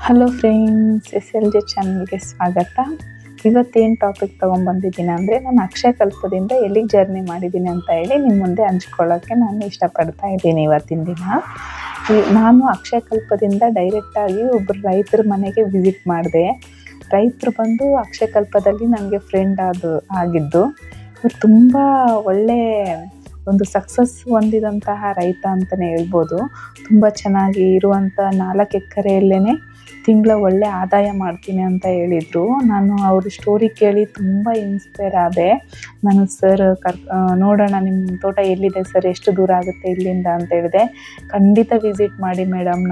Hello friends, SLJ ಚಾನಲ್ಗೆ ಸ್ವಾಗತ. ಇವತ್ತೇನು ಟಾಪಿಕ್ ತೊಗೊಂಬಂದಿದ್ದೀನಿ ಅಂದರೆ, ನಾನು ಅಕ್ಷಯಕಲ್ಪದಿಂದ ಎಲ್ಲಿಗೆ ಜರ್ನಿ ಮಾಡಿದ್ದೀನಿ ಅಂತ ಹೇಳಿ ನಿಮ್ಮ ಮುಂದೆ ಹಂಚ್ಕೊಳ್ಳೋಕ್ಕೆ ನಾನು ಇಷ್ಟಪಡ್ತಾ ಇದ್ದೀನಿ. ಇವತ್ತಿನ ದಿನ ನಾನು ಅಕ್ಷಯಕಲ್ಪದಿಂದ ಡೈರೆಕ್ಟಾಗಿ ಒಬ್ಬರು ರೈತರ ಮನೆಗೆ ವಿಸಿಟ್ ಮಾಡಿದೆ. ರೈತರು ಬಂದು ಅಕ್ಷಯಕಲ್ಪದಲ್ಲಿ ನನಗೆ ಫ್ರೆಂಡ್ ಆಗಿದ್ದು. ಇವ್ರು ತುಂಬ ಒಳ್ಳೆ ಒಂದು ಸಕ್ಸಸ್ ಹೊಂದಿದಂತಹ ರೈತ ಅಂತಲೇ ಹೇಳ್ಬೋದು. ತುಂಬ ಚೆನ್ನಾಗಿ ಇರುವಂಥ 4 ಎಕರೆಯಲ್ಲೇ ತಿಂಗಳ ಒಳ್ಳೆ ಆದಾಯ ಮಾಡ್ತೀನಿ ಅಂತ ಹೇಳಿದರು. ನಾನು ಅವ್ರ ಸ್ಟೋರಿ ಕೇಳಿ ತುಂಬ ಇನ್ಸ್ಪೈರ್ ಆದೆ. ನಾನು ಸರ್ ನೋಡೋಣ ನಿಮ್ಮ ತೋಟ ಎಲ್ಲಿದೆ ಸರ್, ಎಷ್ಟು ದೂರ ಆಗುತ್ತೆ ಇಲ್ಲಿಂದ ಅಂತ ಹೇಳಿದೆ. ಖಂಡಿತ ವಿಸಿಟ್ ಮಾಡಿ ಮೇಡಮ್,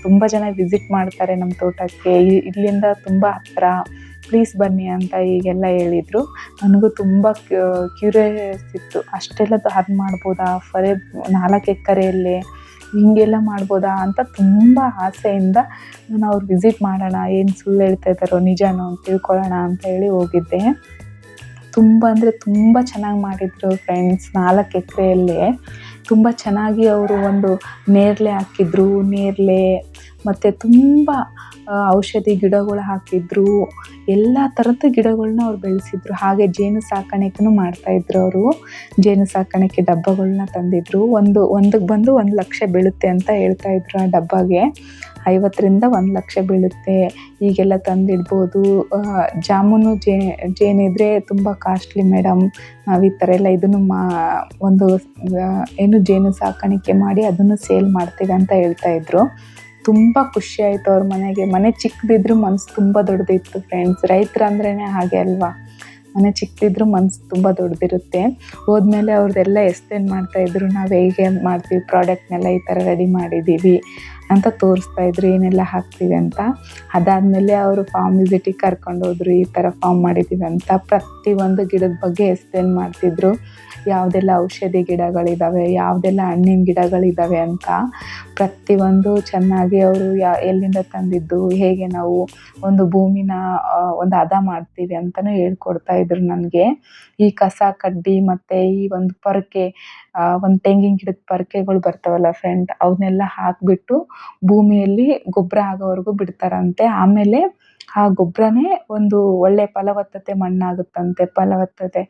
ತುಂಬ ಜನ ವಿಸಿಟ್ ಮಾಡ್ತಾರೆ ನಮ್ಮ ತೋಟಕ್ಕೆ, ಇಲ್ಲಿಂದ ತುಂಬ ಹತ್ತಿರ, ಪ್ಲೀಸ್ ಬನ್ನಿ ಅಂತ ಹೀಗೆಲ್ಲ ಹೇಳಿದರು. ನನಗೂ ತುಂಬ ಕ್ಯೂರಿಯಸ್ ಇತ್ತು, ಅಷ್ಟೆಲ್ಲ ಅದು ಮಾಡ್ಬೋದಾ, 4 ಎಕರೆಯಲ್ಲೇ ಹಿಂಗೆಲ್ಲ ಮಾಡ್ಬೋದಾ ಅಂತ ತುಂಬ ಆಸೆಯಿಂದ ನಾನು ಅವ್ರು ವಿಸಿಟ್ ಮಾಡೋಣ, ಏನು ಸುಳ್ಳು ಹೇಳ್ತಾ ಇದ್ದಾರೋ ನಿಜನೋ ಅಂತ ತಿಳ್ಕೊಳ್ಳೋಣ ಅಂತ ಹೇಳಿ ಹೋಗಿದ್ದೆ. ತುಂಬ ಅಂದರೆ ತುಂಬ ಚೆನ್ನಾಗಿ ಮಾಡಿದರು ಫ್ರೆಂಡ್ಸ್. 4 ಎಕರೆಯಲ್ಲೇ ತುಂಬ ಚೆನ್ನಾಗಿ ಅವರು ಒಂದು ನೇರಳೆ ಹಾಕಿದ್ರು, ನೇರಳೆ ಮತ್ತು ತುಂಬ ಔಷಧಿ ಗಿಡಗಳು ಹಾಕಿದ್ರು, ಎಲ್ಲ ಥರದ ಗಿಡಗಳ್ನ ಅವ್ರು ಬೆಳೆಸಿದ್ರು. ಹಾಗೆ ಜೇನು ಸಾಕಾಣಿಕೆನೂ ಮಾಡ್ತಾಯಿದ್ರು. ಅವರು ಜೇನು ಸಾಕಾಣಿಕೆ ಡಬ್ಬಗಳನ್ನ ತಂದಿದ್ರು. ಒಂದಕ್ಕೆ ಬಂದು 1 ಲಕ್ಷ ಬೀಳುತ್ತೆ ಅಂತ ಹೇಳ್ತಾಯಿದ್ರು. ಆ ಡಬ್ಬಗೆ 50ರಿಂದ 1 ಲಕ್ಷ ಬೀಳುತ್ತೆ, ಈಗೆಲ್ಲ ತಂದಿಡ್ಬೋದು. ಜಾಮೂನು ಜೇನಿದ್ರೆ ತುಂಬ ಕಾಸ್ಟ್ಲಿ ಮೇಡಮ್, ನಾವು ಈ ಥರ ಎಲ್ಲ ಇದನ್ನು ಒಂದು ಏನು ಜೇನು ಸಾಕಾಣಿಕೆ ಮಾಡಿ ಅದನ್ನು ಸೇಲ್ ಮಾಡ್ತೀವಿ ಅಂತ ಹೇಳ್ತಾಯಿದ್ರು. ತುಂಬ ಖುಷಿ ಆಯಿತು. ಅವ್ರ ಮನೆ ಚಿಕ್ಕದಿದ್ರು ಮನಸ್ಸು ತುಂಬ ದೊಡ್ಡದಿತ್ತು ಫ್ರೆಂಡ್ಸ್. ರೈತರು ಅಂದ್ರೇ ಹಾಗೆ ಅಲ್ವಾ, ಮನೆ ಚಿಕ್ಕದಿದ್ರು ಮನಸ್ಸು ತುಂಬ ದೊಡ್ಡದಿರುತ್ತೆ. ಹೋದ್ಮೇಲೆ ಅವ್ರದ್ದೆಲ್ಲ ಎಕ್ಸ್ಪ್ಲೇನ್ ಮಾಡ್ತಾಯಿದ್ರು, ನಾವು ಹೇಗೆ ಮಾಡ್ತೀವಿ ಪ್ರಾಡಕ್ಟ್ನೆಲ್ಲ, ಈ ಥರ ರೆಡಿ ಮಾಡಿದ್ದೀವಿ ಅಂತ ತೋರಿಸ್ತಾಯಿದ್ರು, ಏನೆಲ್ಲ ಹಾಕ್ತೀವಿ ಅಂತ. ಅದಾದಮೇಲೆ ಅವರು ಫಾರ್ಮ್ ವಿಸಿಟಿಗೆ ಕರ್ಕೊಂಡೋದ್ರು, ಈ ಥರ ಫಾರ್ಮ್ ಮಾಡಿದ್ದೀವಿ ಅಂತ. ಪ್ರತಿಯೊಂದು ಗಿಡದ ಬಗ್ಗೆ ಎಕ್ಸ್ಪ್ಲೇನ್ ಮಾಡ್ತಿದ್ರು, ಯಾವುದೆಲ್ಲ ಔಷಧಿ ಗಿಡಗಳಿದ್ದಾವೆ, ಯಾವುದೆಲ್ಲ ಹಣ್ಣಿನ ಗಿಡಗಳಿದ್ದಾವೆ ಅಂತ. ಪ್ರತಿಯೊಂದು ಚೆನ್ನಾಗಿ ಅವರು ಎಲ್ಲಿಂದ ತಂದಿದ್ದು, ಹೇಗೆ ನಾವು ಒಂದು ಭೂಮಿನ ಒಂದು ಹದ ಮಾಡ್ತೀವಿ ಅಂತಲೂ ಹೇಳ್ಕೊಡ್ತಾಯಿದ್ರು ನನಗೆ. ಈ ಕಸ ಕಡ್ಡಿ ಮತ್ತು ಈ ಒಂದು ಪೊರಕೆ, ಒಂದು ತೆಂಗಿನ ಗಿಡದ ಪೊರಕೆಗಳು ಬರ್ತಾವಲ್ಲ ಫ್ರೆಂಡ್, ಅವನ್ನೆಲ್ಲ ಹಾಕಿಬಿಟ್ಟು ಭೂಮಿಯಲ್ಲಿ ಗೊಬ್ಬರ ಆಗೋವರೆಗೂ ಬಿಡ್ತಾರಂತೆ. ಆಮೇಲೆ ಆ ಗೊಬ್ಬರನೇ ಒಂದು ಒಳ್ಳೆ ಫಲವತ್ತತೆ ಮಣ್ಣಾಗುತ್ತಂತೆ, ಫಲವತ್ತತೆ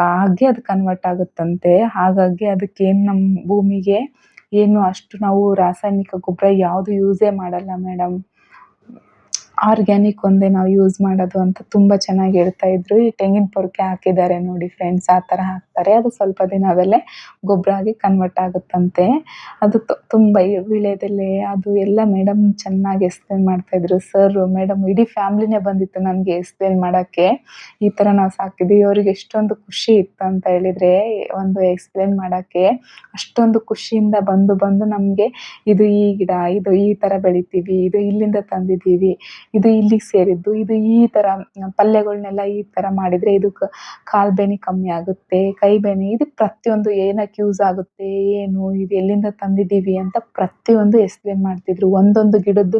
ಆಗಿ ಅದು ಕನ್ವರ್ಟ್ ಆಗುತ್ತಂತೆ. ಹಾಗಾಗಿ ಅದಕ್ಕೇನು ನಮ್ಮ ಭೂಮಿಗೆ ಏನು ಅಷ್ಟು ನಾವು ರಾಸಾಯನಿಕ ಗೊಬ್ಬರ ಯಾವುದು ಯೂಸೇ ಮಾಡಲ್ಲ ಮೇಡಮ್, ಆರ್ಗ್ಯಾನಿಕ್ ಒಂದೇ ನಾವು ಯೂಸ್ ಮಾಡೋದು ಅಂತ ತುಂಬ ಚೆನ್ನಾಗಿ ಹೇಳ್ತಾಯಿದ್ರು. ಈ ತೆಂಗಿನ ಪೊರಕೆ ಹಾಕಿದ್ದಾರೆ ನೋಡಿ ಫ್ರೆಂಡ್ಸ್, ಆ ಥರ ಹಾಕ್ತಾರೆ, ಅದು ಸ್ವಲ್ಪ ದಿನದಲ್ಲೇ ಗೊಬ್ಬರ ಆಗಿ ಕನ್ವರ್ಟ್ ಆಗುತ್ತಂತೆ. ಅದು ತುಂಬ ವೀಳ್ಯದೆಲೆ ಅದು ಎಲ್ಲ ಮೇಡಮ್ ಚೆನ್ನಾಗಿ ಎಕ್ಸ್ಪ್ಲೇನ್ ಮಾಡ್ತಾಯಿದ್ರು. ಸರ್ ಮೇಡಮ್ ಇಡೀ ಫ್ಯಾಮ್ಲಿನೇ ಬಂದಿತ್ತು ನನಗೆ ಎಕ್ಸ್ಪ್ಲೇನ್ ಮಾಡೋಕ್ಕೆ. ಈ ಥರ ನಾವು ಸಾಕಿದ್ದೀವಿ, ಅವ್ರಿಗೆ ಎಷ್ಟೊಂದು ಖುಷಿ ಇತ್ತು ಅಂತ ಹೇಳಿದರೆ ಒಂದು ಎಕ್ಸ್ಪ್ಲೇನ್ ಮಾಡೋಕ್ಕೆ. ಅಷ್ಟೊಂದು ಖುಷಿಯಿಂದ ಬಂದು ನಮಗೆ ಇದು ಈ ಗಿಡ, ಇದು ಈ ಥರ ಬೆಳಿತೀವಿ, ಇದು ಇಲ್ಲಿಂದ ತಂದಿದ್ದೀವಿ, ಇದು ಇಲ್ಲಿಗೆ ಸೇರಿದ್ದು, ಇದು ಈ ಥರ ಪಲ್ಯಗಳನ್ನೆಲ್ಲ ಈ ಥರ ಮಾಡಿದರೆ ಇದಕ್ಕೆ ಕಾಲು ಬೇನೆ ಕಮ್ಮಿ ಆಗುತ್ತೆ, ಕೈ ಬೇನೆ, ಇದು ಪ್ರತಿಯೊಂದು ಏನಕ್ಕೆ ಯೂಸ್ ಆಗುತ್ತೆ, ಏನು ಇದು ಎಲ್ಲಿಂದ ತಂದಿದ್ದೀವಿ ಅಂತ ಪ್ರತಿಯೊಂದು ಎಕ್ಸ್ಪ್ಲೇನ್ ಮಾಡ್ತಿದ್ರು. ಒಂದೊಂದು ಗಿಡದ್ದು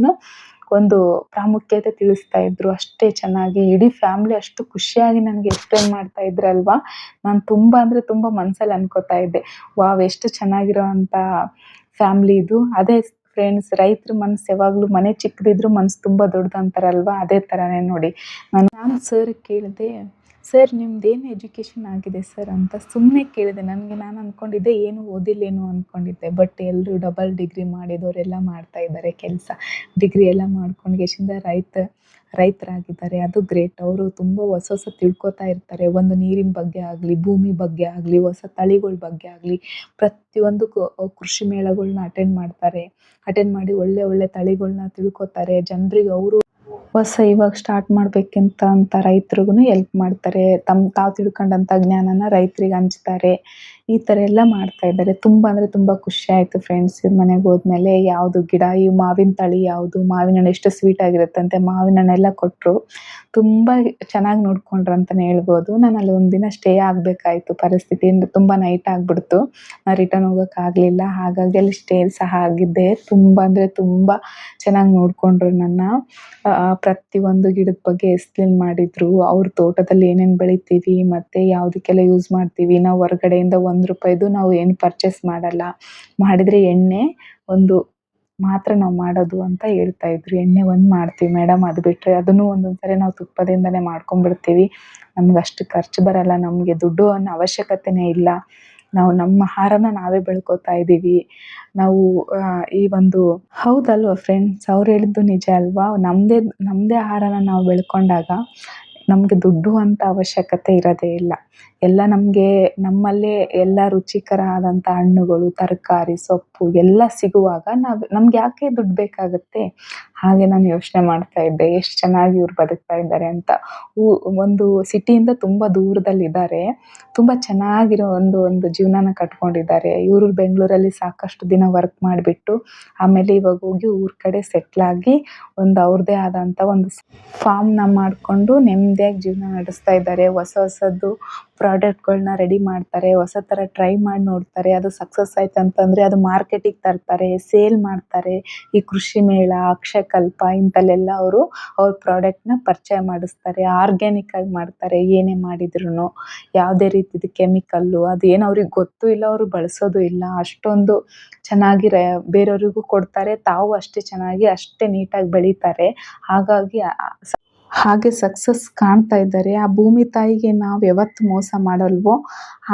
ಒಂದು ಪ್ರಾಮುಖ್ಯತೆ ತಿಳಿಸ್ತಾ ಇದ್ರು. ಅಷ್ಟೇ ಚೆನ್ನಾಗಿ ಇಡೀ ಫ್ಯಾಮ್ಲಿ ಅಷ್ಟು ಖುಷಿಯಾಗಿ ನನಗೆ ಎಕ್ಸ್ಪ್ಲೇನ್ ಮಾಡ್ತಾ ಇದ್ರಲ್ವಾ. ನಾನು ತುಂಬ ಅಂದರೆ ತುಂಬ ಮನಸ್ಸಲ್ಲಿ ಅನ್ಕೋತಾ ಇದ್ದೆ, ವಾವ್ ಎಷ್ಟು ಚೆನ್ನಾಗಿರೋ ಅಂಥ ಫ್ಯಾಮ್ಲಿ ಇದು. ಅದೇ ಫ್ರೆಂಡ್ಸ್, ರೈತರ ಮನಸ್ಸು ಯಾವಾಗಲೂ ಮನೆ ಚಿಕ್ಕದಿದ್ರು ಮನಸ್ಸು ತುಂಬ ದೊಡ್ಡದು ಅಂತಾರಲ್ವ, ಅದೇ ಥರನೇ ನೋಡಿ. ನಾನು ಸರ್ ಕೇಳಿದೆ, ಸರ್ ನಿಮ್ದೇನು ಎಜುಕೇಷನ್ ಆಗಿದೆ ಸರ್ ಅಂತ ಸುಮ್ಮನೆ ಕೇಳಿದೆ. ನಾನು ಅಂದ್ಕೊಂಡಿದ್ದೆ ಏನು ಓದಿಲ್ಲೇನು ಅಂದ್ಕೊಂಡಿದ್ದೆ. ಬಟ್ ಎಲ್ಲರೂ ಡಬಲ್ ಡಿಗ್ರಿ ಮಾಡಿದವರೆಲ್ಲ ಮಾಡ್ತಾಯಿದ್ದಾರೆ ಕೆಲಸ. ಡಿಗ್ರಿ ಎಲ್ಲ ಮಾಡ್ಕೊಂಡು ಎಷ್ಟಿಂದ ರೈತರಾಗಿದ್ದಾರೆ, ಅದು ಗ್ರೇಟ್. ಅವರು ತುಂಬ ಹೊಸ ತಿಳ್ಕೊತಾ ಇರ್ತಾರೆ. ಒಂದು ನೀರಿನ ಬಗ್ಗೆ ಆಗಲಿ, ಭೂಮಿ ಬಗ್ಗೆ ಆಗಲಿ, ಹೊಸ ತಳಿಗಳ ಬಗ್ಗೆ ಆಗಲಿ, ಪ್ರತಿಯೊಂದು ಕೃಷಿ ಮೇಳಗಳನ್ನ ಅಟೆಂಡ್ ಮಾಡಿ ಒಳ್ಳೆ ತಳಿಗಳನ್ನ ತಿಳ್ಕೊತಾರೆ. ಜನರಿಗೆ ಅವರು ಇವಾಗ ಸ್ಟಾರ್ಟ್ ಮಾಡಬೇಕಂತ ರೈತರಿಗೂ ಹೆಲ್ಪ್ ಮಾಡ್ತಾರೆ. ತಾವು ತಿಳ್ಕೊಂಡಂಥ ಜ್ಞಾನನ ರೈತರಿಗೆ ಹಂಚ್ತಾರೆ. ಈ ಥರ ಎಲ್ಲ ಮಾಡ್ತಾಯಿದ್ದಾರೆ. ತುಂಬ ಅಂದರೆ ತುಂಬ ಖುಷಿ ಆಯಿತು ಫ್ರೆಂಡ್ಸ್. ಇವ್ರ ಮನೆಗೆ ಹೋದ್ಮೇಲೆ ಯಾವುದು ಗಿಡ, ಈ ಮಾವಿನ ತಳಿ ಯಾವುದು, ಮಾವಿನ ಹಣ್ಣು ಎಷ್ಟು ಸ್ವೀಟ್ ಆಗಿರುತ್ತಂತೆ, ಮಾವಿನ ಹಣ್ಣೆಲ್ಲ ಕೊಟ್ಟರು. ತುಂಬ ಚೆನ್ನಾಗಿ ನೋಡ್ಕೊಂಡ್ರು ಅಂತಲೇ ಹೇಳ್ಬೋದು. ನಾನು ಅಲ್ಲಿ ಒಂದಿನ ಸ್ಟೇ ಆಗಬೇಕಾಯ್ತು, ಪರಿಸ್ಥಿತಿ ತುಂಬ ನೈಟ್ ಆಗಿಬಿಡ್ತು, ನಾನು ರಿಟರ್ನ್ ಹೋಗೋಕ್ಕಾಗಲಿಲ್ಲ. ಹಾಗಾಗಿ ಅಲ್ಲಿ ಸ್ಟೇ ಸಹ ಆಗಿದ್ದೆ. ತುಂಬ ಅಂದರೆ ತುಂಬ ಚೆನ್ನಾಗಿ ನೋಡಿಕೊಂಡ್ರು ನನ್ನ. ಪ್ರತಿಯೊಂದು ಗಿಡದ ಬಗ್ಗೆ ಎಕ್ಸ್ಪ್ಲೇನ್ ಮಾಡಿದರು. ಅವ್ರ ತೋಟದಲ್ಲಿ ಏನೇನು ಬೆಳಿತೀವಿ ಮತ್ತು ಯಾವುದಕ್ಕೆಲ್ಲ ಯೂಸ್ ಮಾಡ್ತೀವಿ. ನಾವು ಹೊರಗಡೆಯಿಂದ ₹1 ನಾವು ಏನು ಪರ್ಚೇಸ್ ಮಾಡಲ್ಲ. ಮಾಡಿದರೆ ಎಣ್ಣೆ, ಒಂದು ಮಾತ್ರ ನಾವು ಮಾಡೋದು ಅಂತ ಹೇಳ್ತಾ ಇದ್ರು. ಎಣ್ಣೆ ಒಂದು ಮಾಡ್ತೀವಿ ಮೇಡಮ್, ಅದು ಬಿಟ್ಟರೆ ಅದನ್ನು ಒಂದೊಂದು ಸರಿ ನಾವು ತುಪ್ಪದಿಂದನೇ ಮಾಡ್ಕೊಂಡ್ಬಿಡ್ತೀವಿ. ನಮ್ಗೆ ಅಷ್ಟು ಖರ್ಚು ಬರಲ್ಲ, ನಮಗೆ ದುಡ್ಡು ಅನ್ನೋ ಅವಶ್ಯಕತೆನೇ ಇಲ್ಲ. ನಾವು ನಮ್ಮ ಆಹಾರನ ನಾವೇ ಬೆಳ್ಕೋತಾ ಇದ್ದೀವಿ. ನಾವು ಈ ಒಂದು ಹೌದಲ್ವಾ ಫ್ರೆಂಡ್ಸ್, ಅವ್ರು ಹೇಳಿದ್ದು ನಿಜ ಅಲ್ವಾ? ನಮ್ಮದೇ ಆಹಾರನ ನಾವು ಬೆಳ್ಕೊಂಡಾಗ ನಮಗೆ ದುಡ್ಡು ಅಂತ ಅವಶ್ಯಕತೆ ಇರೋದೇ ಇಲ್ಲ. ಎಲ್ಲ ನಮ್ಮಲ್ಲೇ ಎಲ್ಲ ರುಚಿಕರ ಆದಂಥ ಹಣ್ಣುಗಳು, ತರಕಾರಿ, ಸೊಪ್ಪು ಎಲ್ಲ ಸಿಗುವಾಗ ನಮ್ಗೆ ಯಾಕೆ ದುಡ್ಡು ಬೇಕಾಗುತ್ತೆ? ಹಾಗೆ ನಾನು ಯೋಚನೆ ಮಾಡ್ತಾ ಇದ್ದೆ, ಎಷ್ಟು ಚೆನ್ನಾಗಿ ಇವ್ರು ಬದುಕ್ತಾ ಇದ್ದಾರೆ ಅಂತ. ಒಂದು ಸಿಟಿಯಿಂದ ತುಂಬ ದೂರದಲ್ಲಿದ್ದಾರೆ. ತುಂಬ ಚೆನ್ನಾಗಿರೋ ಒಂದು ಜೀವನನ ಕಟ್ಕೊಂಡಿದ್ದಾರೆ. ಇವರು ಬೆಂಗಳೂರಲ್ಲಿ ಸಾಕಷ್ಟು ದಿನ ವರ್ಕ್ ಮಾಡಿಬಿಟ್ಟು ಆಮೇಲೆ ಇವಾಗ ಹೋಗಿ ಊರ ಕಡೆ ಸೆಟ್ಲಾಗಿ ಒಂದು ಅವ್ರದ್ದೇ ಆದಂಥ ಒಂದು ಫಾರ್ಮ್ನ ಮಾಡಿಕೊಂಡು ನೆಮ್ಮದಿಯಾಗಿ ಜೀವನ ನಡೆಸ್ತಾ ಇದ್ದಾರೆ. ಹೊಸದು ಪ್ರಾಡಕ್ಟ್ಗಳನ್ನ ರೆಡಿ ಮಾಡ್ತಾರೆ, ಹೊಸ ಥರ ಟ್ರೈ ಮಾಡಿ ನೋಡ್ತಾರೆ. ಅದು ಸಕ್ಸಸ್ ಆಯ್ತು ಅಂತಂದರೆ ಅದು ಮಾರ್ಕೆಟಿಗೆ ತರ್ತಾರೆ, ಸೇಲ್ ಮಾಡ್ತಾರೆ. ಈ ಕೃಷಿ ಮೇಳ, ಅಕ್ಷಯಕಲ್ಪ ಇಂಥಲ್ಲೆಲ್ಲ ಅವ್ರ ಪ್ರಾಡಕ್ಟ್ನ ಪರಿಚಯ ಮಾಡಿಸ್ತಾರೆ. ಆರ್ಗ್ಯಾನಿಕ್ ಆಗಿ ಮಾಡ್ತಾರೆ, ಏನೇ ಮಾಡಿದ್ರೂ ಯಾವುದೇ ರೀತಿದು ಕೆಮಿಕಲ್ಲು ಅದು ಏನು ಅವ್ರಿಗೆ ಗೊತ್ತೂ ಇಲ್ಲ, ಅವರು ಬಳಸೋದು ಇಲ್ಲ. ಅಷ್ಟೊಂದು ಚೆನ್ನಾಗಿ ಬೇರೆಯವ್ರಿಗೂ ಕೊಡ್ತಾರೆ, ತಾವು ಅಷ್ಟೇ ಚೆನ್ನಾಗಿ ಅಷ್ಟೇ ನೀಟಾಗಿ ಬೆಳೀತಾರೆ. ಹಾಗಾಗಿ ಹಾಗೆ ಸಕ್ಸಸ್ ಕಾಣ್ತಾ ಇದ್ದಾರೆ. ಆ ಭೂಮಿ ತಾಯಿಗೆ ನಾವು ಯಾವತ್ತು ಮೋಸ ಮಾಡಲ್ವೋ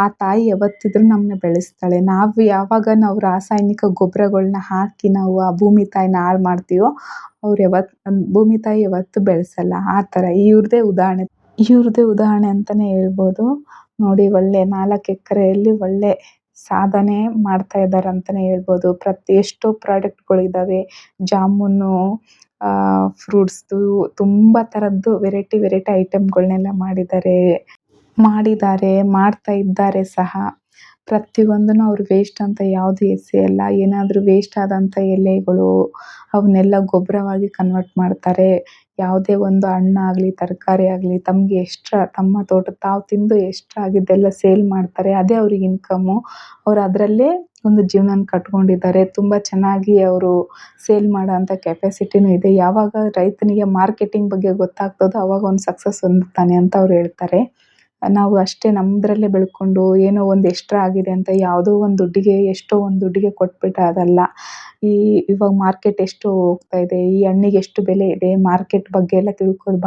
ಆ ತಾಯಿ ಯಾವತ್ತಿದ್ರೂ ನಮ್ಮನ್ನ ಬೆಳೆಸ್ತಾಳೆ. ನಾವು ರಾಸಾಯನಿಕ ಗೊಬ್ಬರಗಳ್ನ ಹಾಕಿ ನಾವು ಆ ಭೂಮಿ ತಾಯಿನ ಹಾಳು ಮಾಡ್ತೀವೋ ಭೂಮಿ ತಾಯಿ ಯಾವತ್ತೂ ಬೆಳೆಸಲ್ಲ. ಆ ಥರ ಇವ್ರದ್ದೇ ಉದಾಹರಣೆ ಅಂತಲೇ ಹೇಳ್ಬೋದು. ನೋಡಿ, ಒಳ್ಳೆ 4 ಎಕರೆಯಲ್ಲಿ ಒಳ್ಳೆ ಸಾಧನೆ ಮಾಡ್ತಾ ಇದ್ದಾರೆ ಅಂತಲೇ ಹೇಳ್ಬೋದು. ಎಷ್ಟೋ ಪ್ರಾಡಕ್ಟ್ಗಳಿದ್ದಾವೆ, ಜಾಮೂನು, ಫ್ರೂಟ್ಸ್ದು ತುಂಬ ಥರದ್ದು ವೆರೈಟಿ ಐಟಮ್ಗಳನ್ನೆಲ್ಲ ಮಾಡ್ತಾ ಇದ್ದಾರೆ ಸಹ. ಪ್ರತಿಯೊಂದನ್ನು ಅವರು ವೇಸ್ಟ್ ಅಂತ ಯಾವುದು ಎಸೆಯಲ್ಲ. ಏನಾದರೂ ವೇಸ್ಟ್ ಆದಂಥ ಎಲೆಗಳು ಅವನ್ನೆಲ್ಲ ಗೊಬ್ಬರವಾಗಿ ಕನ್ವರ್ಟ್ ಮಾಡ್ತಾರೆ. ಯಾವುದೇ ಒಂದು ಹಣ್ಣಾಗಲಿ ತರಕಾರಿ ಆಗಲಿ ತಮಗೆ ತಮ್ಮ ತೋಟದ ತಾವು ತಿಂದು ಆಗಿದ್ದೆಲ್ಲ ಸೇಲ್ ಮಾಡ್ತಾರೆ. ಅದೇ ಅವ್ರಿಗೆ ಇನ್ಕಮ್ಮು. ಅವ್ರು ಅದರಲ್ಲೇ ಒಂದು ಜೀವನ ಕಟ್ಕೊಂಡಿದ್ದಾರೆ. ತುಂಬ ಚೆನ್ನಾಗಿ ಅವರು ಸೇಲ್ ಮಾಡೋಂಥ ಕೆಪಾಸಿಟಿನೂ ಇದೆ. ಯಾವಾಗ ರೈತನಿಗೆ ಮಾರ್ಕೆಟಿಂಗ್ ಬಗ್ಗೆ ಗೊತ್ತಾಗ್ತದೋ ಆವಾಗ ಅವ್ನು ಸಕ್ಸಸ್ ಹೊಂದುತ್ತಾನೆ ಅಂತ ಅವ್ರು ಹೇಳ್ತಾರೆ. ನಾವು ಅಷ್ಟೇ ನಮ್ಮದ್ರಲ್ಲೇ ಬೆಳ್ಕೊಂಡು ಏನೋ ಒಂದು ಎಕ್ಸ್ಟ್ರಾ ಆಗಿದೆ ಅಂತ ಯಾವುದೋ ಒಂದು ದುಡ್ಡಿಗೆ ಕೊಟ್ಬಿಟ್ರೆ ಅದಲ್ಲ. ಇವಾಗ ಮಾರ್ಕೆಟ್ ಎಷ್ಟು ಹೋಗ್ತಾ ಇದೆ, ಈ ಹಣ್ಣಿಗೆ ಎಷ್ಟು ಬೆಲೆ ಇದೆ, ಮಾರ್ಕೆಟ್ ಬಗ್ಗೆ ಎಲ್ಲ ತಿಳ್ಕೊಳ್ಳೋದು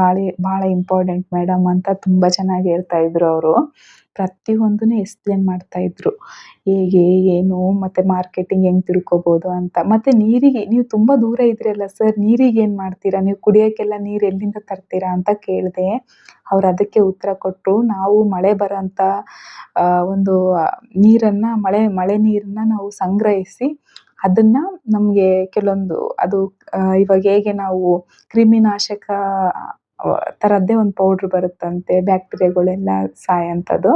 ಭಾಳ ಇಂಪಾರ್ಟೆಂಟ್ ಮೇಡಮ್ ಅಂತ ತುಂಬ ಚೆನ್ನಾಗಿ ಹೇಳ್ತಾ ಇದ್ರು ಅವರು. ಪ್ರತಿಯೊಂದನ್ನು ಎಕ್ಸ್ಪ್ಲೇನ್ ಮಾಡ್ತಾ ಇದ್ರು, ಹೇಗೆ ಏನು ಮತ್ತು ಮಾರ್ಕೆಟಿಂಗ್ ಹೆಂಗೆ ತಿಳ್ಕೊಬೋದು ಅಂತ. ಮತ್ತು ನೀರಿಗೆ ನೀವು ತುಂಬ ದೂರ ಇದ್ರಲ್ಲ ಸರ್, ನೀರಿಗೆ ಏನು ಮಾಡ್ತೀರಾ ನೀವು? ಕುಡಿಯೋಕ್ಕೆಲ್ಲ ನೀರು ಎಲ್ಲಿಂದ ತರ್ತೀರಾ ಅಂತ ಕೇಳಿದೆ. ಅವ್ರು ಅದಕ್ಕೆ ಉತ್ತರ ಕೊಟ್ಟರು, ನಾವು ಮಳೆ ಬರೋಂಥ ಒಂದು ನೀರನ್ನು ಮಳೆ ನೀರನ್ನ ನಾವು ಸಂಗ್ರಹಿಸಿ ಅದನ್ನು ನಮಗೆ ಕೆಲವೊಂದು ಅದು ಇವಾಗ ಹೇಗೆ ನಾವು ಕ್ರಿಮಿನಾಶಕ ಥರದ್ದೇ ಒಂದು ಪೌಡ್ರ್ ಬರುತ್ತಂತೆ, ಬ್ಯಾಕ್ಟೀರಿಯಾಗಳೆಲ್ಲ ಸಾಯೋಂಥದ್ದು.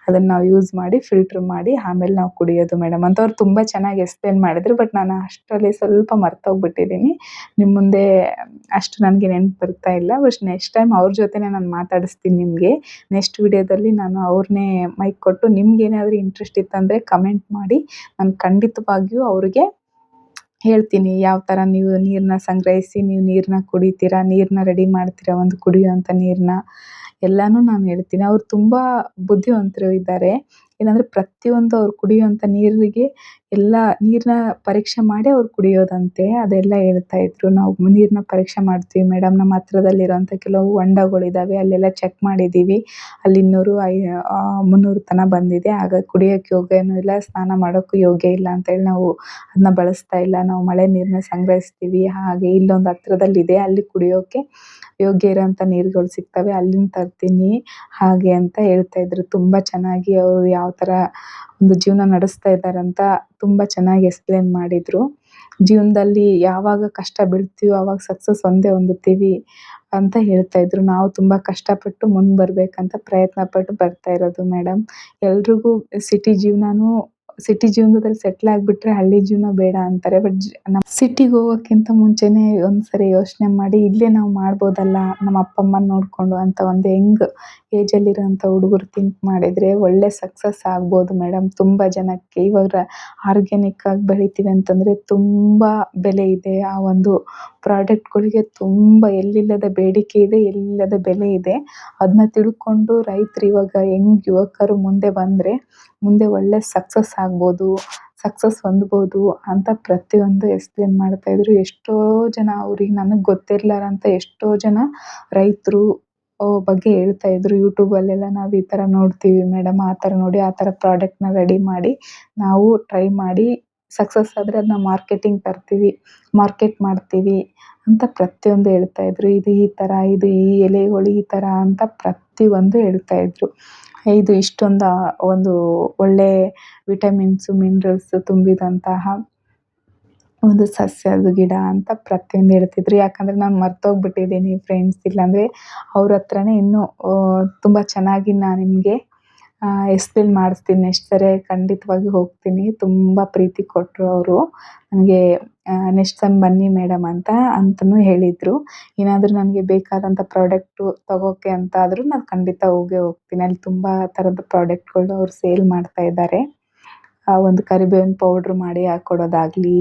ಅದನ್ನು ನಾವು ಯೂಸ್ ಮಾಡಿ ಫಿಲ್ಟ್ರ್ ಮಾಡಿ ಆಮೇಲೆ ನಾವು ಕುಡಿಯೋದು ಮೇಡಮ್ ಅಂತ ಅವ್ರು ತುಂಬ ಚೆನ್ನಾಗಿ ಎಕ್ಸ್ಪ್ಲೇನ್ ಮಾಡಿದ್ರು. ಬಟ್ ನಾನು ಅಷ್ಟರಲ್ಲಿ ಸ್ವಲ್ಪ ಮರ್ತೋಗ್ಬಿಟ್ಟಿದ್ದೀನಿ. ನಿಮ್ಮ ಮುಂದೆ ಅಷ್ಟು ನನಗೆ ನೆನಪು ಬರ್ತಾ ಇಲ್ಲ. ಬಟ್ ನೆಕ್ಸ್ಟ್ ಟೈಮ್ ಅವ್ರ ಜೊತೆನೇ ನಾನು ಮಾತಾಡಿಸ್ತೀನಿ ನಿಮಗೆ. ನೆಕ್ಸ್ಟ್ ವಿಡಿಯೋದಲ್ಲಿ ನಾನು ಅವ್ರನ್ನೇ ಮೈಕ್ ಕೊಟ್ಟು ನಿಮ್ಗೇನಾದರೂ ಇಂಟ್ರೆಸ್ಟ್ ಇತ್ತಂದರೆ ಕಮೆಂಟ್ ಮಾಡಿ. ನಾನು ಖಂಡಿತವಾಗಿಯೂ ಅವ್ರಿಗೆ ಹೇಳ್ತೀನಿ ಯಾವ ಥರ ನೀವು ನೀರನ್ನ ಸಂಗ್ರಹಿಸಿ ನೀವು ನೀರನ್ನ ಕುಡಿತೀರಾ, ನೀರನ್ನ ರೆಡಿ ಮಾಡ್ತೀರಾ, ಒಂದು ಕುಡಿಯುವಂಥ ನೀರನ್ನ ಎಲ್ಲನೂ ನಾನು ಹೇಳ್ತೀನಿ. ಅವ್ರು ತುಂಬ ಬುದ್ಧಿವಂತರು ಇದ್ದಾರೆ. ಏನಂದರೆ ಪ್ರತಿಯೊಂದು ಅವ್ರು ಕುಡಿಯುವಂಥ ನೀರಿಗೆ ನೀರನ್ನ ಪರೀಕ್ಷೆ ಮಾಡಿ ಅವ್ರು ಕುಡಿಯೋದಂತೆ. ಅದೆಲ್ಲ ಹೇಳ್ತಾ ಇದ್ರು. ನಾವು ನೀರನ್ನ ಪರೀಕ್ಷೆ ಮಾಡ್ತೀವಿ ಮೇಡಮ್, ನಮ್ಮ ಹತ್ರದಲ್ಲಿರೋಂಥ ಕೆಲವು ಹೊಂಡಗಳಿದ್ದಾವೆ, ಅಲ್ಲೆಲ್ಲ ಚೆಕ್ ಮಾಡಿದ್ದೀವಿ. ಅಲ್ಲಿ 200-300 ತನಕ ಬಂದಿದೆ. ಹಾಗಾಗಿ ಕುಡಿಯೋಕ್ಕೆ ಯೋಗ್ಯನೂ ಇಲ್ಲ, ಸ್ನಾನ ಮಾಡೋಕ್ಕೂ ಯೋಗ್ಯ ಇಲ್ಲ ಅಂತೇಳಿ ನಾವು ಅದನ್ನ ಬಳಸ್ತಾ ಇಲ್ಲ. ನಾವು ಮಳೆ ನೀರನ್ನ ಸಂಗ್ರಹಿಸ್ತೀವಿ. ಹಾಗೆ ಇಲ್ಲೊಂದು ಹತ್ರದಲ್ಲಿದೆ, ಅಲ್ಲಿ ಕುಡಿಯೋಕ್ಕೆ ಯೋಗ್ಯ ಇರೋಂಥ ನೀರುಗಳು ಸಿಗ್ತವೆ, ಅಲ್ಲಿಂದ ತರ್ತೀನಿ ಹಾಗೆ ಅಂತ ಹೇಳ್ತಾ ಇದ್ರು. ತುಂಬ ಚೆನ್ನಾಗಿ ಅವರು ಯಾವ ಥರ ಒಂದು ಜೀವನ ನಡೆಸ್ತಾ ಇದ್ದಾರಂತ ತುಂಬ ಚೆನ್ನಾಗಿ ಎಕ್ಸ್ಪ್ಲೇನ್ ಮಾಡಿದರು. ಜೀವನದಲ್ಲಿ ಯಾವಾಗ ಕಷ್ಟ ಬೀಳ್ತೀವೋ ಆವಾಗ ಸಕ್ಸಸ್ ಹೊಂದುತ್ತೀವಿ ಅಂತ ಹೇಳ್ತಾ ಇದ್ರು. ನಾವು ತುಂಬ ಕಷ್ಟಪಟ್ಟು ಮುಂದೆ ಬರಬೇಕಂತ ಪ್ರಯತ್ನ ಪಟ್ಟು ಬರ್ತಾ ಇರೋದು ಮೇಡಮ್. ಎಲ್ರಿಗೂ ಸಿಟಿ ಜೀವನದಲ್ಲಿ ಸೆಟ್ಲ್ ಆಗಿಬಿಟ್ರೆ ಹಳ್ಳಿ ಜೀವನ ಬೇಡ ಅಂತಾರೆ. ಬಟ್ ನಮ್ಮ ಸಿಟಿಗೆ ಹೋಗೋಕ್ಕಿಂತ ಮುಂಚೆನೇ ಒಂದ್ಸರಿ ಯೋಚನೆ ಮಾಡಿ ಇಲ್ಲೇ ನಾವು ಮಾಡ್ಬೋದಲ್ಲ ನಮ್ಮ ಅಪ್ಪ ಅಮ್ಮನ ನೋಡಿಕೊಂಡು ಅಂತ ಒಂದು ಏಜಲ್ಲಿರೋಂಥ ಹುಡುಗರು ಥಿಂಕ್ ಮಾಡಿದರೆ ಒಳ್ಳೆ ಸಕ್ಸಸ್ ಆಗ್ಬೋದು ಮೇಡಮ್. ತುಂಬ ಜನಕ್ಕೆ ಇವಾಗ ಆರ್ಗ್ಯಾನಿಕ್ ಆಗಿ ಬೆಳಿತೀವಿ ಅಂತಂದರೆ ತುಂಬ ಬೆಲೆ ಇದೆ. ಆ ಒಂದು ಪ್ರಾಡಕ್ಟ್ಗಳಿಗೆ ತುಂಬ ಎಲ್ಲಿಲ್ಲದ ಬೇಡಿಕೆ ಇದೆ, ಎಲ್ಲಿಲ್ಲದ ಬೆಲೆ ಇದೆ. ಅದನ್ನ ತಿಳ್ಕೊಂಡು ರೈತರು ಇವಾಗ ಯುವಕರು ಮುಂದೆ ಬಂದರೆ ಮುಂದೆ ಒಳ್ಳೆ ಸಕ್ಸಸ್ ಆಗ್ಬೋದು. ಸಕ್ಸಸ್ ಹೊಂದ್ಬೋದು ಅಂತ ಪ್ರತಿಯೊಂದು ಎಕ್ಸ್‌ಪ್ಲೇನ್ ಮಾಡ್ತಾಯಿದ್ರು. ಎಷ್ಟೋ ಜನ ಅವ್ರಿಗೆ ನನಗೆ ಗೊತ್ತಿರ್ಲಾರಂತ ಎಷ್ಟೋ ಜನ ರೈತರು ಬಗ್ಗೆ ಹೇಳ್ತಾ ಇದ್ರು. ಯೂಟ್ಯೂಬಲ್ಲೆಲ್ಲ ನಾವು ಈ ಥರ ನೋಡ್ತೀವಿ ಮೇಡಮ್, ಆ ಥರ ನೋಡಿ ಆ ಥರ ಪ್ರಾಡಕ್ಟ್‌ನ ರೆಡಿ ಮಾಡಿ ನಾವು ಟ್ರೈ ಮಾಡಿ ಸಕ್ಸಸ್ ಆದರೆ ಅದನ್ನ ಮಾರ್ಕೆಟಿಂಗ್ ತರ್ತೀವಿ, ಮಾರ್ಕೆಟ್ ಮಾಡ್ತೀವಿ ಅಂತ ಪ್ರತಿಯೊಂದು ಹೇಳ್ತಾ ಇದ್ರು. ಇದು ಈ ಥರ, ಇದು ಈ ಎಲೆಗಳು ಈ ಥರ ಅಂತ ಪ್ರತಿಯೊಂದು ಹೇಳ್ತಾ ಇದ್ರು. ಇದು ಇಷ್ಟೊಂದು ಒಂದು ಒಳ್ಳೆ ವಿಟಮಿನ್ಸು, ಮಿನರಲ್ಸು ತುಂಬಿದಂತಹ ಒಂದು ಸಸ್ಯದ ಗಿಡ ಅಂತ ಪ್ರತಿಯೊಂದು ಹೇಳ್ತಿದ್ರು. ಯಾಕಂದರೆ ನಾನು ಮರ್ತೋಗ್ಬಿಟ್ಟಿದ್ದೀನಿ ಫ್ರೆಂಡ್ಸ್, ಇಲ್ಲಾಂದರೆ ಅವ್ರ ಹತ್ರನೇ ಇನ್ನೂ ತುಂಬ ಚೆನ್ನಾಗಿ ನಾನು ನಿಮಗೆ ಎಕ್ಸ್‌ಪ್ಲೇನ್ ಮಾಡಿಸ್ತೀನಿ. ನೆಕ್ಸ್ಟ್ ಸರಿ ಖಂಡಿತವಾಗಿ ಹೋಗ್ತೀನಿ. ತುಂಬ ಪ್ರೀತಿ ಕೊಟ್ಟರು ಅವರು ನನಗೆ. ನೆಕ್ಸ್ಟ್ ಟೈಮ್ ಬನ್ನಿ ಮೇಡಮ್ ಅಂತಲೂ ಹೇಳಿದರು. ಏನಾದರೂ ನನಗೆ ಬೇಕಾದಂಥ ಪ್ರಾಡಕ್ಟು ತಗೋಕ್ಕೆ ಅಂತ ಆದರೂ ನಾನು ಖಂಡಿತ ಹೋಗೇ ಹೋಗ್ತೀನಿ. ಅಲ್ಲಿ ತುಂಬ ಥರದ ಪ್ರಾಡಕ್ಟ್ಗಳು ಅವ್ರು ಸೇಲ್ ಮಾಡ್ತಾ ಇದ್ದಾರೆ. ಒಂದು ಕರಿಬೇವಿನ ಪೌಡ್ರ್ ಮಾಡಿ ಹಾಕ್ಕೊಡೋದಾಗಲಿ,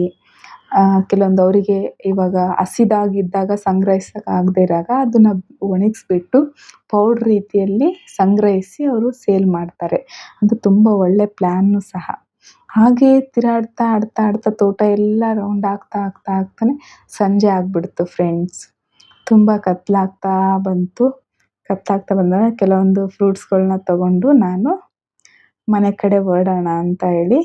ಕೆಲವೊಂದು ಅವರಿಗೆ ಇವಾಗ ಹಸಿದಾಗಿದ್ದಾಗ ಸಂಗ್ರಹಿಸೋಕ್ಕಾಗದೇ ಇದ್ದಾಗ ಅದನ್ನು ಒಣಗಿಸ್ಬಿಟ್ಟು ಪೌಡ್ರ್ ರೀತಿಯಲ್ಲಿ ಸಂಗ್ರಹಿಸಿ ಅವರು ಸೇಲ್ ಮಾಡ್ತಾರೆ. ಅದು ತುಂಬ ಒಳ್ಳೆ ಪ್ಲ್ಯಾನು ಸಹ. ಹಾಗೇ ತಿರುಗಾಡ್ತಾ ಆಡ್ತಾ ತೋಟ ಎಲ್ಲ ರೌಂಡ್ ಆಗ್ತಾನೆ ಸಂಜೆ ಆಗಿಬಿಡ್ತು ಫ್ರೆಂಡ್ಸ್. ತುಂಬ ಕತ್ಲಾಗ್ತಾ ಬಂದಾಗ ಕೆಲವೊಂದು ಫ್ರೂಟ್ಸ್‌ಗಳನ್ನ ತಗೊಂಡು ನಾನು ಮನೆ ಕಡೆ ಹೊರಡೋಣ ಅಂತ ಹೇಳಿ,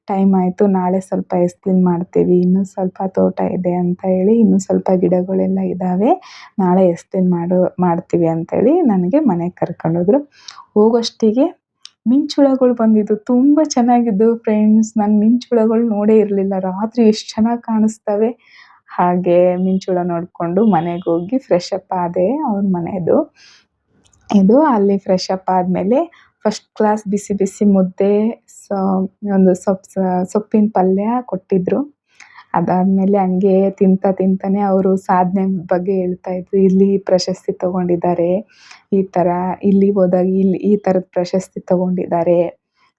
ಟೈಮ್ ಆಯಿತು, ನಾಳೆ ಸ್ವಲ್ಪ ಎಕ್ಸ್‌ಪ್ಲೇನ್ ಮಾಡ್ತೀವಿ, ಇನ್ನೂ ಸ್ವಲ್ಪ ತೋಟ ಇದೆ ಅಂತ ಹೇಳಿ, ಇನ್ನೂ ಸ್ವಲ್ಪ ಗಿಡಗಳೆಲ್ಲ ಇದ್ದಾವೆ, ನಾಳೆ ಎಕ್ಸ್‌ಪ್ಲೇನ್ ಮಾಡ್ತೀವಿ ಅಂತೇಳಿ ನನಗೆ ಮನೆಗೆ ಕರ್ಕೊಂಡೋದ್ರು. ಹೋಗೋಷ್ಟಿಗೆ ಮಿಂಚುಳಗಳು ಬಂದಿದ್ದು, ತುಂಬ ಚೆನ್ನಾಗಿದ್ದವು ಫ್ರೆಂಡ್ಸ್. ನಾನು ಮಿಂಚುಳಗಳು ನೋಡೇ ಇರಲಿಲ್ಲ. ರಾತ್ರಿ ಎಷ್ಟು ಚೆನ್ನಾಗಿ ಕಾಣಿಸ್ತವೆ. ಹಾಗೆ ಮಿಂಚುಳ ನೋಡಿಕೊಂಡು ಮನೆಗೆ ಹೋಗಿ ಫ್ರೆಶ್ ಅಪ್ ಆದೆ. ಅವ್ರ ಮನೆಯದು ಇದು. ಅಲ್ಲಿ ಫ್ರೆಶ್ ಅಪ್ ಆದಮೇಲೆ ಫಸ್ಟ್ ಕ್ಲಾಸ್ ಬಿಸಿ ಬಿಸಿ ಮುದ್ದೆ, ಒಂದು ಸೊಪ್ಪಿನ ಪಲ್ಯ ಕೊಟ್ಟಿದ್ದರು. ಅದಾದಮೇಲೆ ಹಂಗೆ ತಿಂತಾನೆ ಅವರು ಸಾಧನೆ ಬಗ್ಗೆ ಹೇಳ್ತಾಯಿದ್ರು. ಇಲ್ಲಿ ಪ್ರಶಸ್ತಿ ತೊಗೊಂಡಿದ್ದಾರೆ, ಈ ಥರ ಇಲ್ಲಿ ಹೋದಾಗ ಈ ಥರದ ಪ್ರಶಸ್ತಿ ತೊಗೊಂಡಿದ್ದಾರೆ,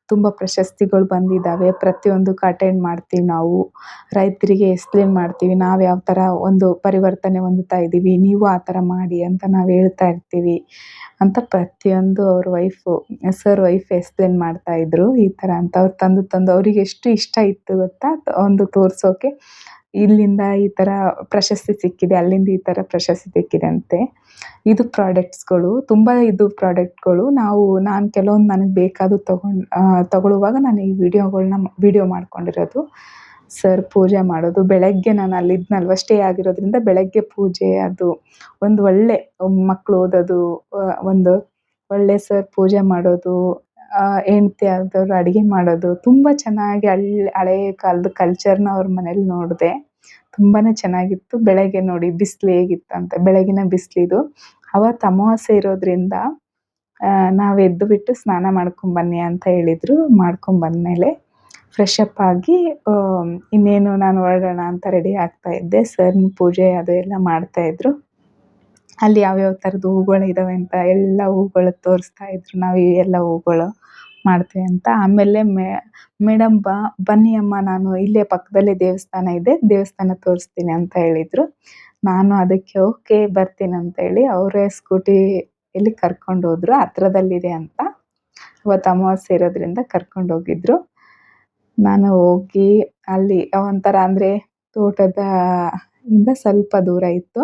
ತುಂಬ ಪ್ರಶಸ್ತಿಗಳು ಬಂದಿದ್ದಾವೆ, ಪ್ರತಿಯೊಂದಕ್ಕೂ ಅಟೆಂಡ್ ಮಾಡ್ತೀವಿ ನಾವು, ರೈತರಿಗೆ ಎಕ್ಸ್‌ಪ್ಲೇನ್ ಮಾಡ್ತೀವಿ, ನಾವು ಯಾವ ಥರ ಒಂದು ಪರಿವರ್ತನೆ ಹೊಂದುತ್ತಾ ಇದ್ದೀವಿ, ನೀವು ಆ ಥರ ಮಾಡಿ ಅಂತ ನಾವು ಹೇಳ್ತಾ ಇರ್ತೀವಿ ಅಂತ ಪ್ರತಿಯೊಂದು ಅವ್ರ ಸರ್ ವೈಫ್ ಎಕ್ಸ್‌ಪ್ಲೇನ್ ಮಾಡ್ತಾಯಿದ್ರು. ಈ ಥರ ಅಂತ ಅವ್ರು ತಂದು ಅವ್ರಿಗೆ ಎಷ್ಟು ಇಷ್ಟ ಇತ್ತು ಗೊತ್ತಾ ಒಂದು ತೋರಿಸೋಕೆ. ಇಲ್ಲಿಂದ ಈ ಥರ ಪ್ರಶಸ್ತಿ ಸಿಕ್ಕಿದೆ, ಅಲ್ಲಿಂದ ಈ ಥರ ಪ್ರಶಸ್ತಿ ಸಿಕ್ಕಿದೆ ಅಂತೆ. ಇದು ಪ್ರಾಡಕ್ಟ್ಸ್ಗಳು, ತುಂಬ ಇದು ಪ್ರಾಡಕ್ಟ್ಗಳು. ನಾನು ಕೆಲವೊಂದು ನನಗೆ ಬೇಕಾದವು ತಗೊಳ್ಳುವಾಗ ನಾನು ಈ ವಿಡಿಯೋ ಮಾಡ್ಕೊಂಡಿರೋದು. ಸರ್ ಪೂಜೆ ಮಾಡೋದು, ಬೆಳಗ್ಗೆ ನಾನು ಅಲ್ಲಿದ್ನಲ್ವ, ಸ್ಟೇ ಆಗಿರೋದ್ರಿಂದ ಬೆಳಗ್ಗೆ ಪೂಜೆ, ಅದು ಒಂದು ಒಳ್ಳೆ ಮಕ್ಕಳು ಓದೋದು, ಒಂದು ಒಳ್ಳೆ ಸರ್ ಪೂಜೆ ಮಾಡೋದು, ಹೆಂಡ್ತಿ ಆದವರು ಅಡುಗೆ ಮಾಡೋದು, ತುಂಬ ಚೆನ್ನಾಗಿ ಹಳೇ ಕಾಲದ ಕಲ್ಚರ್ನ ಅವ್ರ ಮನೇಲಿ ನೋಡಿದೆ. ತುಂಬಾ ಚೆನ್ನಾಗಿತ್ತು. ಬೆಳಗ್ಗೆ ನೋಡಿ ಬಿಸಿಲು ಹೇಗಿತ್ತಂತೆ, ಬೆಳಗಿನ ಬಿಸಿಲಿದು. ಅವತ್ತು ಅಮಾವಾಸ್ಯೆ ಇರೋದ್ರಿಂದ ನಾವು ಎದ್ದುಬಿಟ್ಟು ಸ್ನಾನ ಮಾಡ್ಕೊಂಬನ್ನಿ ಅಂತ ಹೇಳಿದರು. ಮಾಡ್ಕೊಂಬಂದಮೇಲೆ ಫ್ರೆಶ್ ಅಪ್ ಆಗಿ ಇನ್ನೇನು ನಾನು ಹೊರಡೋಣ ಅಂತ ರೆಡಿ ಆಗ್ತಾಯಿದ್ದೆ. ಸರ್ನ ಪೂಜೆ ಅದು ಎಲ್ಲ ಮಾಡ್ತಾಯಿದ್ರು. ಅಲ್ಲಿ ಯಾವ್ಯಾವ ಥರದ ಹೂಗಳಿದ್ದಾವೆ ಅಂತ ಎಲ್ಲ ಹೂಗಳು ತೋರಿಸ್ತಾಯಿದ್ರು. ನಾವು ಈ ಎಲ್ಲ ಹೂಗಳು ಮಾಡ್ತೀವಿ ಅಂತ. ಆಮೇಲೆ ಮೇಡಮ್ ಬನ್ನಿ ಅಮ್ಮ, ನಾನು ಇಲ್ಲೇ ಪಕ್ಕದಲ್ಲೇ ದೇವಸ್ಥಾನ ಇದೆ, ದೇವಸ್ಥಾನ ತೋರಿಸ್ತೀನಿ ಅಂತ ಹೇಳಿದರು. ನಾನು ಅದಕ್ಕೆ ಓಕೆ ಬರ್ತೀನಿ ಅಂತೇಳಿ ಅವರೇ ಸ್ಕೂಟಿಯಲ್ಲಿ ಕರ್ಕೊಂಡು ಹೋದರು. ಹತ್ರದಲ್ಲಿದೆ ಅಂತ, ಅವತ್ತು ಅಮಾವಾಸ್ಯೆ ಇರೋದ್ರಿಂದ ಕರ್ಕೊಂಡೋಗಿದ್ರು. ನಾನು ಹೋಗಿ ಅಲ್ಲಿ ಒಂಥರ ಅಂದರೆ ತೋಟದಿಂದ ಸ್ವಲ್ಪ ದೂರ ಇತ್ತು.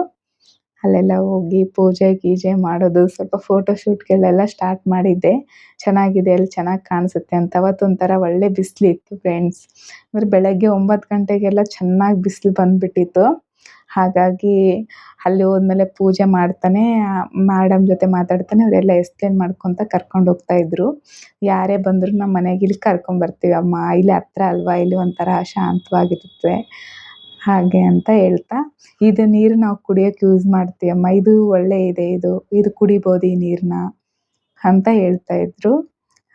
ಅಲ್ಲೆಲ್ಲ ಹೋಗಿ ಪೂಜೆ ಗೀಜೆ ಮಾಡೋದು, ಸ್ವಲ್ಪ ಫೋಟೋಶೂಟ್ಗೆಲ್ಲ ಸ್ಟಾರ್ಟ್ ಮಾಡಿದ್ದೆ. ಚೆನ್ನಾಗಿದೆ, ಅಲ್ಲಿ ಚೆನ್ನಾಗಿ ಕಾಣಿಸುತ್ತೆ ಅಂತ. ಅವತ್ತೊಂಥರ ಒಳ್ಳೆ ಬಿಸಿಲಿತ್ತು ಫ್ರೆಂಡ್ಸ್. ಅಂದರೆ ಬೆಳಗ್ಗೆ 9 ಗಂಟೆಗೆಲ್ಲ ಚೆನ್ನಾಗಿ ಬಿಸಿಲು ಬಂದುಬಿಟ್ಟಿತ್ತು. ಹಾಗಾಗಿ ಅಲ್ಲಿ ಹೋದ್ಮೇಲೆ ಪೂಜೆ ಮಾಡ್ತಾನೆ ಮೇಡಮ್ ಜೊತೆ ಮಾತಾಡ್ತಾನೆ ಅವರೆಲ್ಲ ಎಕ್ಸ್‌ಪ್ಲೇನ್ ಮಾಡ್ಕೊತ ಕರ್ಕೊಂಡು ಹೋಗ್ತಾಯಿದ್ರು. ಯಾರೇ ಬಂದರೂ ನಮ್ಮ ಮನೆಗೆ ಇಲ್ಲಿ ಕರ್ಕೊಂಬರ್ತೀವಿ ಅಮ್ಮ, ಇಲ್ಲಿ ಹತ್ರ ಅಲ್ವಾ, ಇಲ್ಲಿ ಒಂಥರ ಶಾಂತವಾಗಿರುತ್ತೆ ಹಾಗೆ ಅಂತ ಹೇಳ್ತಾ, ಇದು ನೀರು ನಾವು ಕುಡಿಯೋಕ್ಕೆ ಯೂಸ್ ಮಾಡ್ತೀವಮ್ಮ, ಇದು ಒಳ್ಳೆ ಇದೆ, ಇದು ಕುಡಿಬೋದು ಈ ನೀರನ್ನ ಅಂತ ಹೇಳ್ತಾಯಿದ್ರು.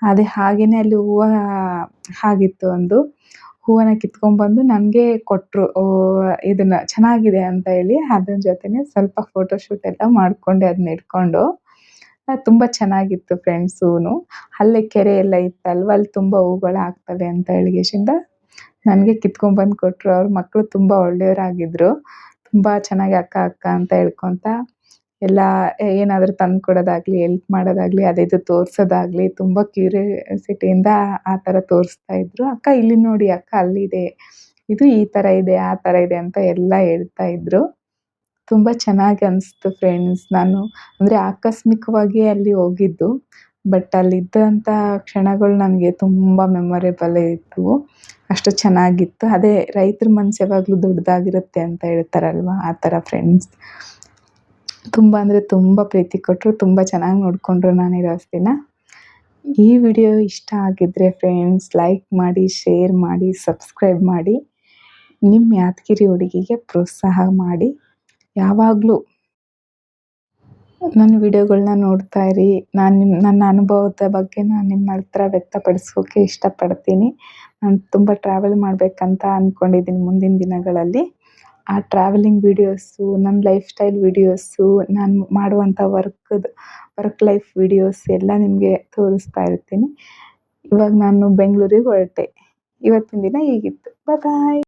ಅದೇ ಹಾಗೆಯೇ ಅಲ್ಲಿ ಹೂವು ಆಗಿತ್ತು, ಒಂದು ಹೂವನ್ನ ಕಿತ್ಕೊಂಡ್ಬಂದು ನನಗೆ ಕೊಟ್ಟರು. ಇದನ್ನು ಚೆನ್ನಾಗಿದೆ ಅಂತ ಹೇಳಿ ಅದ್ರ ಜೊತೆನೇ ಸ್ವಲ್ಪ ಫೋಟೋಶೂಟ್ ಎಲ್ಲ ಮಾಡಿಕೊಂಡೆ ಅದನ್ನ ಇಟ್ಕೊಂಡು. ತುಂಬ ಚೆನ್ನಾಗಿತ್ತು ಫ್ರೆಂಡ್ಸ್. ಹೂವು ಅಲ್ಲೇ ಕೆರೆ ಎಲ್ಲ ಇತ್ತಲ್ವ, ಅಲ್ಲಿ ತುಂಬ ಹೂಗಳು ಆಗ್ತವೆ ಅಂತ ಹೇಳಿಗೆಶಿಂದ ನನಗೆ ಕಿತ್ಕೊಂಡ್ಬಂದು ಕೊಟ್ಟರು. ಅವ್ರ ಮಕ್ಕಳು ತುಂಬ ಒಳ್ಳೆಯವರಾಗಿದ್ದರು. ತುಂಬ ಚೆನ್ನಾಗಿ ಅಕ್ಕ ಅಕ್ಕ ಅಂತ ಹೇಳ್ಕೊತ ಎಲ್ಲ ಏನಾದರೂ ತಂದ್ಕೊಡೋದಾಗ್ಲಿ, ಹೆಲ್ಪ್ ಮಾಡೋದಾಗ್ಲಿ, ಅದು ತೋರ್ಸೋದಾಗ್ಲಿ ತುಂಬ ಕ್ಯೂರಿಯಾಸಿಟಿಯಿಂದ ಆ ಥರ ತೋರಿಸ್ತಾ ಇದ್ರು. "ಅಕ್ಕ ಇಲ್ಲಿ ನೋಡಿ, ಅಕ್ಕ ಅಲ್ಲಿದೆ, ಇದು ಈ ಥರ ಇದೆ, ಆ ಥರ ಇದೆ" ಅಂತ ಎಲ್ಲ ಹೇಳ್ತಾ ಇದ್ರು. ತುಂಬ ಚೆನ್ನಾಗಿ ಅನಿಸ್ತು ಫ್ರೆಂಡ್ಸ್. ನಾನು ಅಂದರೆ ಆಕಸ್ಮಿಕವಾಗಿ ಅಲ್ಲಿ ಹೋಗಿದ್ದು. ಬಟ್ ಅಲ್ಲಿದ್ದಂಥ ಕ್ಷಣಗಳು ನನಗೆ ತುಂಬ ಮೆಮೊರೇಬಲ್ ಇದ್ವು. ಅಷ್ಟು ಚೆನ್ನಾಗಿತ್ತು. ಅದೇ ರೈತರ ಮನಸ್ಸು ಯಾವಾಗಲೂ ದೊಡ್ಡದಾಗಿರುತ್ತೆ ಅಂತ ಹೇಳ್ತಾರಲ್ವ, ಆ ಥರ ಫ್ರೆಂಡ್ಸ್. ತುಂಬ ಅಂದರೆ ತುಂಬ ಪ್ರೀತಿ ಕೊಟ್ಟರು, ತುಂಬ ಚೆನ್ನಾಗಿ ನೋಡಿಕೊಂಡ್ರು ನಾನಿರೋ ದಿನ. ಈ ವಿಡಿಯೋ ಇಷ್ಟ ಆಗಿದ್ದರೆ ಫ್ರೆಂಡ್ಸ್ ಲೈಕ್ ಮಾಡಿ, ಶೇರ್ ಮಾಡಿ, ಸಬ್ಸ್ಕ್ರೈಬ್ ಮಾಡಿ. ನಿಮ್ಮ ಯಾದಗಿರಿ ಹುಡುಗಿಗೆ ಪ್ರೋತ್ಸಾಹ ಮಾಡಿ. ಯಾವಾಗಲೂ ನನ್ನ ವಿಡಿಯೋಗಳನ್ನ ನೋಡ್ತಾ ಇರಿ. ನನ್ನ ಅನುಭವದ ಬಗ್ಗೆ ನಾನು ನಿಮ್ಮ ಹತ್ರ ವ್ಯಕ್ತಪಡಿಸೋಕೆ ಇಷ್ಟಪಡ್ತೀನಿ. ನಾನು ತುಂಬ ಟ್ರಾವೆಲ್ ಮಾಡಬೇಕಂತ ಅಂದ್ಕೊಂಡಿದ್ದೀನಿ ಮುಂದಿನ ದಿನಗಳಲ್ಲಿ. ಆ ಟ್ರಾವೆಲಿಂಗ್ ವೀಡಿಯೋಸು, ನನ್ನ ಲೈಫ್ ಸ್ಟೈಲ್ ವೀಡಿಯೋಸು, ನಾನು ಮಾಡುವಂಥ ವರ್ಕ್ ಲೈಫ್ ವೀಡಿಯೋಸ್ ಎಲ್ಲ ನಿಮಗೆ ತೋರಿಸ್ತಾ ಇರ್ತೀನಿ. ಇವಾಗ ನಾನು ಬೆಂಗಳೂರಿಗೆ ಹೊರಟೆ. ಇವತ್ತಿನ ದಿನ ಹೀಗಿತ್ತು. ಬಾಯ್.